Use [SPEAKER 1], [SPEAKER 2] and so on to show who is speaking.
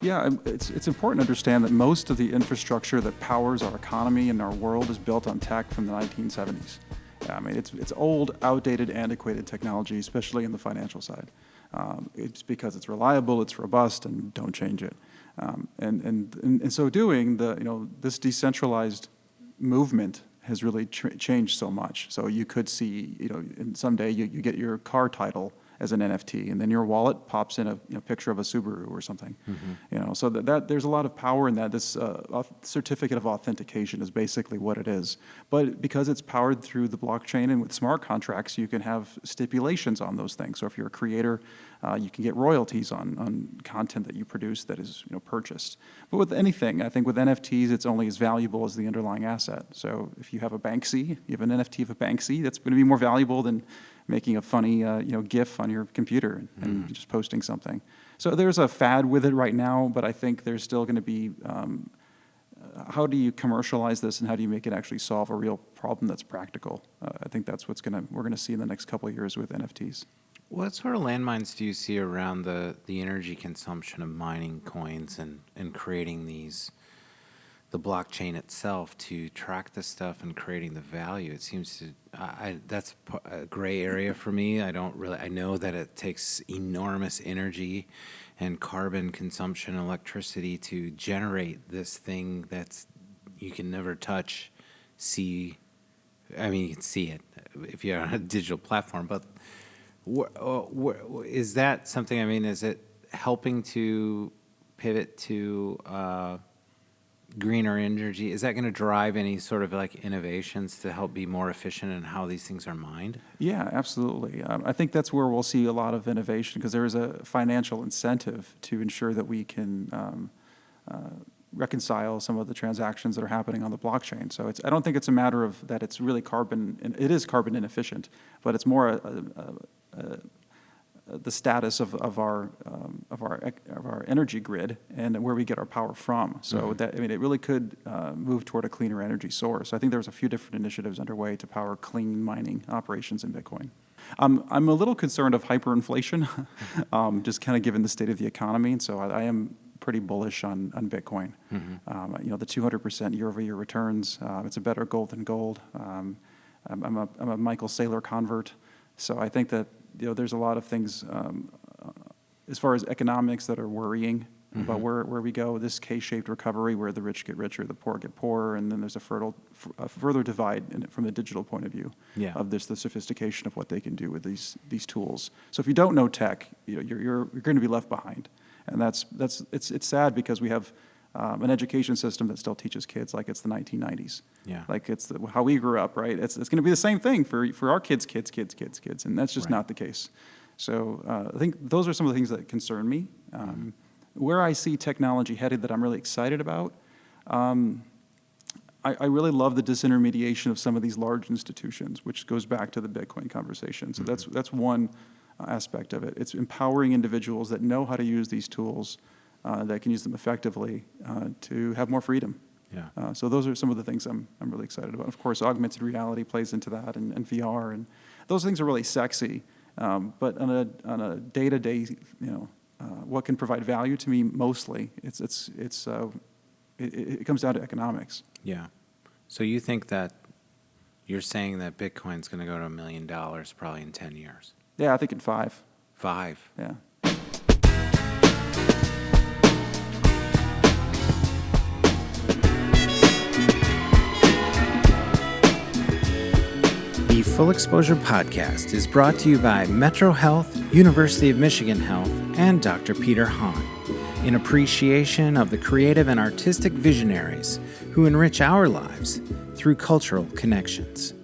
[SPEAKER 1] Yeah, it's important to understand that most of the infrastructure that powers our economy and our world is built on tech from the 1970s. I mean, it's old, outdated, antiquated technology, especially in the financial side. It's because it's reliable, it's robust, and don't change it. And in so doing, this decentralized movement has really changed so much. So you could see, and someday you get your car title as an NFT, and then your wallet pops in a picture of a Subaru or something. Mm-hmm. So that there's a lot of power in that. This certificate of authentication is basically what it is. But because it's powered through the blockchain and with smart contracts, you can have stipulations on those things. So if you're a creator, you can get royalties on content that you produce that is purchased. But with anything, I think with NFTs, it's only as valuable as the underlying asset. So if you have a Banksy, you have an NFT of a Banksy, that's going to be more valuable than making a funny GIF on your computer and just posting something. So there's a fad with it right now, but I think there's still going to be how do you commercialize this and how do you make it actually solve a real problem that's practical? I think that's we're going to see in the next couple of years with NFTs.
[SPEAKER 2] What sort of landmines do you see around the energy consumption of mining coins and creating the blockchain itself to track the stuff and creating the value? It seems that's a gray area for me. I know that it takes enormous energy and carbon consumption, electricity to generate this thing that's you can never touch, see. I mean, you can see it if you're on a digital platform, but is that something? I mean, is it helping to pivot to greener energy? Is that going to drive any sort of innovations to help be more efficient in how these things are mined?
[SPEAKER 1] Yeah, absolutely. I think that's where we'll see a lot of innovation because there is a financial incentive to ensure that we can reconcile some of the transactions that are happening on the blockchain. So I don't think it's a matter of that it's really it is carbon inefficient, but it's more the status of our energy grid and where we get our power from. So it really could move toward a cleaner energy source. I think there's a few different initiatives underway to power clean mining operations in Bitcoin. I'm a little concerned of hyperinflation, just kind of given the state of the economy. And so I am pretty bullish on Bitcoin. Mm-hmm. The 200% year-over-year returns. It's a better gold than gold. I'm a Michael Saylor convert, so I think that there's a lot of things as far as economics that are worrying about where we go. This K-shaped recovery, where the rich get richer, the poor get poorer, and then there's a further divide from the digital point of view of the sophistication of what they can do with these tools. So if you don't know tech, you're going to be left behind. And it's sad because we have an education system that still teaches kids like it's the 1990s. Yeah. Like it's how we grew up, right? It's going to be the same thing for our kids, and that's just not the case. So I think those are some of the things that concern me. Where I see technology headed that I'm really excited about, I really love the disintermediation of some of these large institutions, which goes back to the Bitcoin conversation. So that's one aspect of it. It's empowering individuals that know how to use these tools, that can use them effectively to have more freedom. Yeah. So those are some of the things I'm really excited about. Of course, augmented reality plays into that, and VR, and those things are really sexy. But on a day-to-day, what can provide value to me mostly, it comes down to economics.
[SPEAKER 2] Yeah. So you think that you're saying that Bitcoin's going to go to $1 million probably in 10 years?
[SPEAKER 1] Yeah, I think in 5.
[SPEAKER 2] 5?
[SPEAKER 1] Yeah.
[SPEAKER 2] The Full Exposure Podcast is brought to you by Metro Health, University of Michigan Health, and Dr. Peter Hahn, in appreciation of the creative and artistic visionaries who enrich our lives through cultural connections.